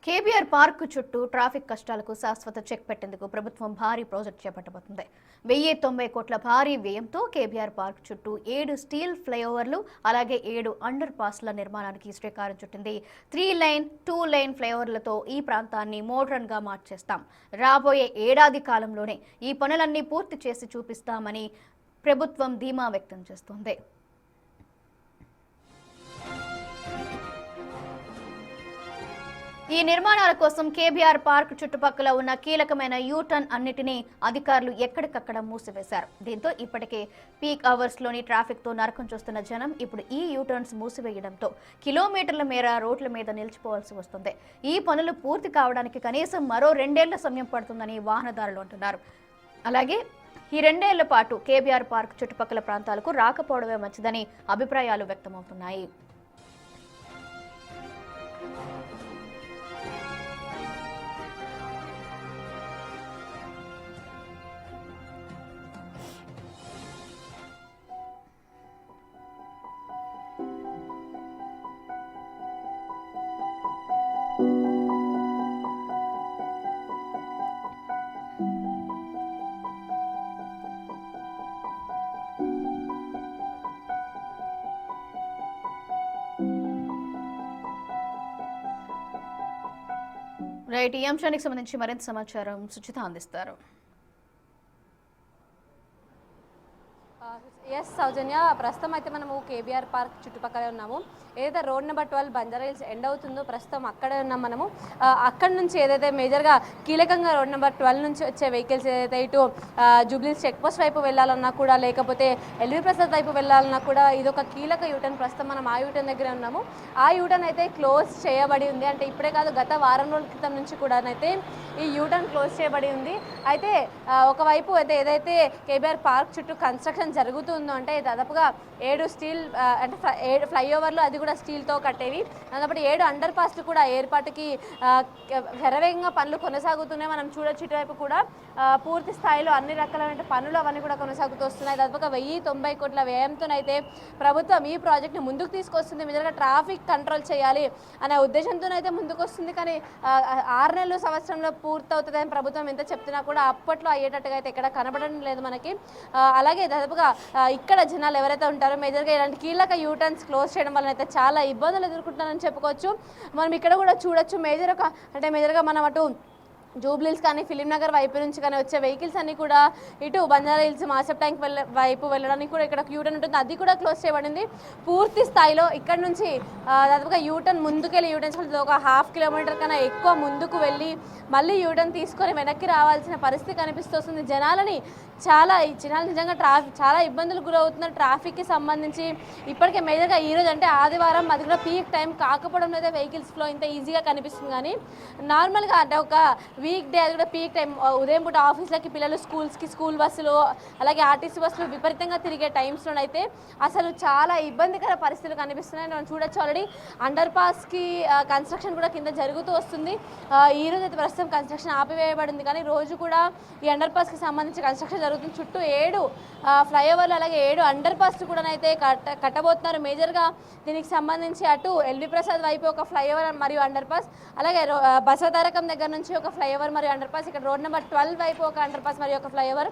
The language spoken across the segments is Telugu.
కేబీఆర్ పార్క్ చుట్టూ ట్రాఫిక్ కష్టాలకు శాశ్వత చెక్ పెట్టేందుకు ప్రభుత్వం భారీ ప్రాజెక్టు చేపట్టబోతుంది. 1090 కోట్ల భారీ వ్యయంతో కేబీఆర్ పార్క్ చుట్టూ 7 స్టీల్ ఫ్లైఓవర్లు అలాగే 7 అండర్ పాస్ల నిర్మాణానికి శ్రీకారం చుట్టింది. 3 లైన్ 2 లైన్ ఫ్లైఓవర్లతో ఈ ప్రాంతాన్ని మోడ్రన్ గా మార్చేస్తాం. రాబోయే ఏడాది కాలంలోనే ఈ పనులన్నీ పూర్తి చేసి చూపిస్తామని ప్రభుత్వం ధీమా వ్యక్తం చేస్తోంది. ఈ నిర్మాణాల కోసం కేబీఆర్ పార్క్ చుట్టుపక్కల ఉన్న కీలకమైన యూటర్న్ అన్నిటినీ అధికారులు ఎక్కడికక్కడ మూసివేశారు. దీంతో ఇప్పటికే పీక్ అవర్స్ లోని ట్రాఫిక్ తో నరకం చూస్తున్న జనం ఇప్పుడు ఈ యూటర్న్స్ మూసివేయడంతో కిలోమీటర్ల మేర రోడ్ల మీద నిలిచిపోవాల్సి వస్తుంది. ఈ పనులు పూర్తి కావడానికి కనీసం మరో 2 ఏళ్ల సమయం పడుతుందని వాహనదారులు అంటున్నారు. అలాగే ఈ 2 ఏళ్ల పాటు కేబీఆర్ పార్క్ చుట్టుపక్కల ప్రాంతాలకు రాకపోవడమే మంచిదని అభిప్రాయాలు వ్యక్తమవుతున్నాయి. రైట్, ఈ అంశానికి సంబంధించి మరింత సమాచారం సుచిత అందిస్తారు. ఎస్ సౌజన్య, ప్రస్తుతం అయితే మనము కేబీఆర్ పార్క్ చుట్టుపక్కల ఉన్నాము. ఏదైతే road number 12 Banjara hills end అవుతుందో ప్రస్తుతం అక్కడే ఉన్నాం మనము. అక్కడి నుంచి ఏదైతే మేజర్గా కీలకంగా రోడ్ నెంబర్ 12 నుంచి వచ్చే వెహికల్స్ ఏదైతే ఇటు జూబ్లీహిల్స్ చెక్ పోస్ట్ వైపు వెళ్ళాలన్నా కూడా లేకపోతే ఎల్వి ప్రసాద్ వైపు వెళ్ళాలన్నా కూడా ఇదొక కీలక యూటర్న్. ప్రస్తుతం మనం ఆ యూటర్న్ దగ్గరే ఉన్నాము. ఆ యూటర్న్ అయితే క్లోజ్ చేయబడి ఉంది. అంటే ఇప్పుడే కాదు, గత వారం రోజుల క్రితం నుంచి కూడా అయితే ఈ యూటర్న్ క్లోజ్ చేయబడి ఉంది. అయితే ఒకవైపు అయితే ఏదైతే కేబీఆర్ పార్క్ చుట్టూ కన్స్ట్రక్షన్ జరుగుతుందో అంటే దాదాపుగా 7 స్టీల్ అంటే 7 ఫ్లైఓవర్లు అది కూడా స్టీల్తో కట్టేవి. కాబట్టి 7 అండర్ పాస్లు కూడా ఏర్పాటుకి శరవేగంగా పనులు కొనసాగుతున్నాయి. మనం చూడొచ్చు ఇటువైపు కూడా పూర్తి స్థాయిలో అన్ని రకాలైన పనులు అవన్నీ కూడా కొనసాగుతూ వస్తున్నాయి. దాదాపుగా 1090 కోట్ల వ్యయంతోనైతే ప్రభుత్వం ఈ ప్రాజెక్ట్ని ముందుకు తీసుకొస్తుంది. నిజంగా ట్రాఫిక్ కంట్రోల్ చేయాలి అనే ఉద్దేశంతోనైతే ముందుకు వస్తుంది. కానీ 6 నెలలు సంవత్సరంలో పూర్తవుతుందని ప్రభుత్వం ఎంత చెప్తున్నా కూడా అప్పట్లో అయ్యేటట్టుగా అయితే ఎక్కడ కనబడడం లేదు మనకి. అలాగే దాదాపుగా ఇక్కడ జనాలు ఎవరైతే ఉంటారో మేజర్గా ఇలాంటి కీలక యూటర్న్స్ క్లోజ్ చేయడం వల్ల అయితే చాలా ఇబ్బందులు ఎదుర్కొంటారని చెప్పుకోవచ్చు. మనం ఇక్కడ కూడా చూడొచ్చు మేజర్గా మనం అటు జూబ్లీహిల్స్ కానీ ఫిలిం నగర్ వైపు నుంచి కానీ వచ్చే వెహికల్స్ అన్నీ కూడా ఇటు బంజారా హిల్స్ మాసప్ ట్యాంక్ వైపు వెళ్ళడానికి కూడా ఇక్కడ యూటర్న్ ఉంటుంది, అది కూడా క్లోజ్ చేయబడింది పూర్తి స్థాయిలో. ఇక్కడ నుంచి దాదాపుగా యూటర్న్ ముందుకెళ్ళి యూటర్న్స్ ఒక 1/2 కిలోమీటర్ కన్నా ఎక్కువ ముందుకు వెళ్ళి మళ్ళీ యూటర్న్ తీసుకొని వెనక్కి రావాల్సిన పరిస్థితి కనిపిస్తుంది. జనాలు నిజంగా చాలా ఇబ్బందులు గురవుతున్నారు ట్రాఫిక్కి సంబంధించి. ఇప్పటికే మేజర్గా ఈరోజు అంటే ఆదివారం, అది కూడా పీక్ టైం కాకపోవడం అయితే వెహికల్స్ ఫ్లో ఇంత ఈజీగా కనిపిస్తుంది. కానీ నార్మల్గా అంటే ఒక వీక్ డే అది కూడా పీక్ టైం, ఉదయం పూట ఆఫీస్లకి పిల్లలు స్కూల్స్కి స్కూల్ బస్సులు అలాగే ఆర్టీసీ బస్సులు విపరీతంగా తిరిగే టైమ్స్లోనైతే అసలు చాలా ఇబ్బందికర పరిస్థితులు కనిపిస్తున్నాయి. మనం చూడొచ్చు ఆల్రెడీ అండర్ పాస్కి కన్స్ట్రక్షన్ కూడా కింద జరుగుతూ వస్తుంది. ఈరోజు అయితే ప్రస్తుతం కన్స్ట్రక్షన్ ఆపివేయబడింది. కానీ రోజు కూడా ఈ అండర్ పాస్కి సంబంధించి కన్స్ట్రక్షన్ జరుగుతుంది. చుట్టూ 7 ఫ్లైఓవర్లు అలాగే 7 అండర్ పాస్లు కూడా అయితే కట్టబోతున్నారు. మేజర్గా దీనికి సంబంధించి అటు ఎల్వి ప్రసాద్ వైపు ఒక ఫ్లైఓవర్ మరియు అండర్ పాస్, అలాగే బసవతారకం దగ్గర నుంచి ఒక ఫ్లైఓవర్ మరియు అండర్ పాస్, ఇక్కడ రోడ్ నెంబర్ 12 వైపు ఒక అండర్ పాస్ మరియు ఒక ఫ్లైఓవర్,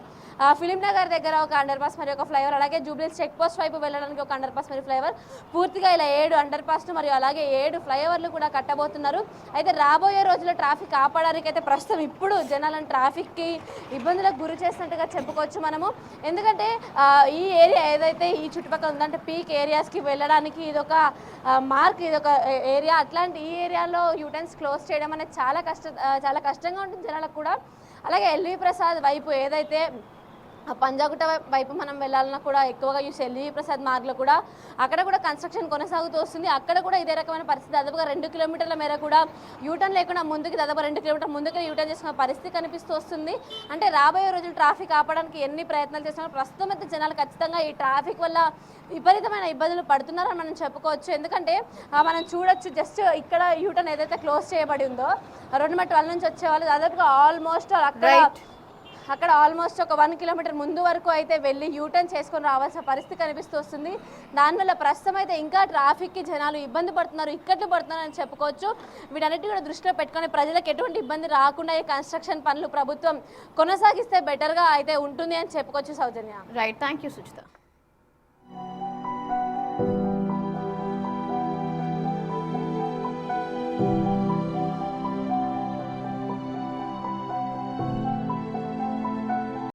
ఫిలిం నగర్ దగ్గర ఒక అండర్ పాస్ మరియు ఒక ఫ్లైఓవర్, అలాగే జూబ్లీహిల్స్ చెక్ పోస్ట్ వైపు వెళ్ళడానికి ఒక అండర్ పాస్ మరియు ఫ్లైఓవర్. పూర్తిగా ఇలా 7 అండర్ పాస్లు మరియు అలాగే 7 ఫ్లైఓవర్లు కూడా కట్టబోతున్నారు. అయితే రాబోయే రోజుల్లో ట్రాఫిక్ ఆపడానికి అయితే ప్రస్తుతం ఇప్పుడు జనాలను ట్రాఫిక్కి ఇబ్బందులకు గురి చేసినట్టుగా చెప్పుకోవచ్చు మనము. ఎందుకంటే ఈ ఏరియా ఏదైతే ఈ చుట్టుపక్కల ఉందంటే పీక్ ఏరియాస్కి వెళ్ళడానికి ఇదొక ఇదొక ఏరియా. అట్లాంటి ఈ ఏరియాలో యూటర్న్స్ క్లోజ్ చేయడం అనేది చాలా కష్టంగా ఉంటుంది జనాలకు కూడా. అలాగే ఎల్వి ప్రసాద్ వైపు ఏదైతే పంజాగుట్ట వైపు మనం వెళ్ళాలన్నా కూడా ఎక్కువగా యూస్ ఎల్వి ప్రసాద్ మార్గ్లో కూడా అక్కడ కూడా కన్స్ట్రక్షన్ కొనసాగుతూ వస్తుంది. అక్కడ కూడా ఇదే రకమైన పరిస్థితి. దాదాపుగా 2 కిలోమీటర్ల మేర కూడా యూటర్న్ లేకుండా ముందుకు దాదాపు 2 కిలోమీటర్ల ముందుకు యూటర్న్ చేసుకునే పరిస్థితి కనిపిస్తూ వస్తుంది. అంటే రాబోయే రోజులు ట్రాఫిక్ ఆపడానికి ఎన్ని ప్రయత్నాలు చేస్తున్నారు, ప్రస్తుతం అయితే జనాలు ఖచ్చితంగా ఈ ట్రాఫిక్ వల్ల విపరీతమైన ఇబ్బందులు పడుతున్నారని మనం చెప్పుకోవచ్చు. ఎందుకంటే మనం చూడొచ్చు, జస్ట్ ఇక్కడ యూటర్న్ ఏదైతే క్లోజ్ చేయబడి ఉందో రోడ్ నెంబర్ 12 నుంచి వచ్చే వాళ్ళు దాదాపుగా ఆల్మోస్ట్ అక్కడ అక్కడ ఆల్మోస్ట్ ఒక 1 కిలోమీటర్ ముందు వరకు అయితే వెళ్ళి యూటర్న్ చేసుకొని రావాల్సిన పరిస్థితి కనిపిస్తూ వస్తుంది. దానివల్ల ప్రస్తుతం అయితే ఇంకా ట్రాఫిక్కి జనాలు ఇబ్బంది పడుతున్నారు, ఇక్కట్లు పడుతున్నారు అని చెప్పుకోవచ్చు. వీటన్నిటి కూడా దృష్టిలో పెట్టుకొని ప్రజలకు ఎటువంటి ఇబ్బంది రాకుండా ఈ కన్స్ట్రక్షన్ పనులు ప్రభుత్వం కొనసాగిస్తే బెటర్గా అయితే ఉంటుంది అని చెప్పుకోవచ్చు. Soujanya. Right, thank you Suchitha.